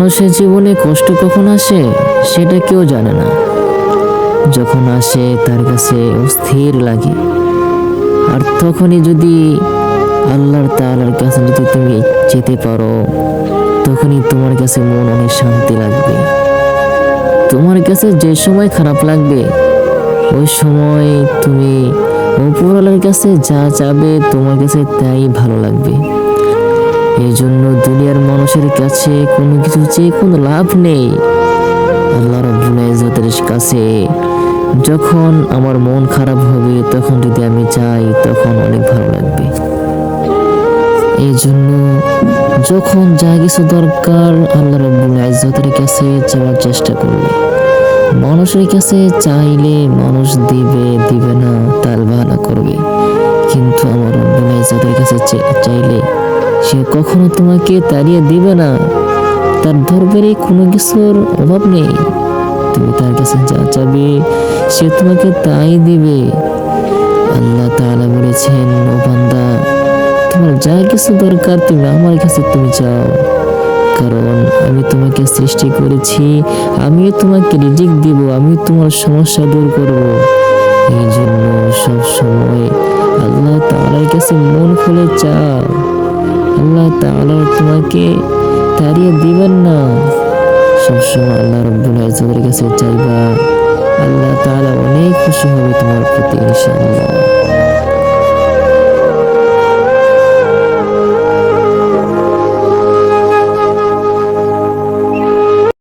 মানুষের জীবনে কষ্ট কখন আসে সেটা কেউ জানে না। যখন আসে তার কাছে অস্থির লাগে। আর তখনই যদি আল্লাহর তাআলার কাছে যদি তুমি যেতে পারো, তখনই তোমার কাছে মন অনেক শান্তি লাগবে। তোমার কাছে যে সময় খারাপ লাগবে ওই সময় তুমি উপরওয়ালার কাছে যা চাবে তোমার কাছে তাই ভালো লাগবে। এই জন্য দুনিয়ার মানুষের কাছে কোনো কিছু চেয়ে কোনো লাভ নেই। আল্লাহ রাব্বুল ইজ্জতের কাছে যখন আমার মন খারাপ হবে তখন যদি আমি চাই তখন অনেক ভালো লাগবে। এই জন্য যখন যা কিছু দরকার আল্লাহ রাব্বুল ইজ্জতের কাছে চাওয়ার চেষ্টা করবে। মানুষের কাছে চাইলে মানুষ দিবে, দিবে না তাল বাহানা করবে, কিন্তু আমার রাব্বুল ইজ্জতের কাছে চাইলে সে কখনো তোমাকে তাড়িয়ে দিবে না। তার দরবারে কোনো কিছুর অভাব নেই। তুমি তার কাছে যা চাবে সে তোমাকে তাই দিবে। আল্লাহ তাআলা বলেছেন, ও বান্দা, তোমার যা কিছু দরকার তুমি আমার কাছে তুমি চাও, কারণ আমি তোমাকে সৃষ্টি করেছি, আমি তোমাকে রিজিক দিব, আমি তোমার সমস্যা দূর করব। এই জন্য সব সময় আল্লাহ তাআলার কাছে মন খুলে চাও। আল্লাহ তাআলা তোমাকে তাড়িয়ে দিবেন না। সবসময় আল্লাহ রাব্বুল ইজ্জতের কাছে চাইবা, আল্লাহ তাআলা অনেক খুশি হবে তোমার প্রতি ইনশাআল্লাহ।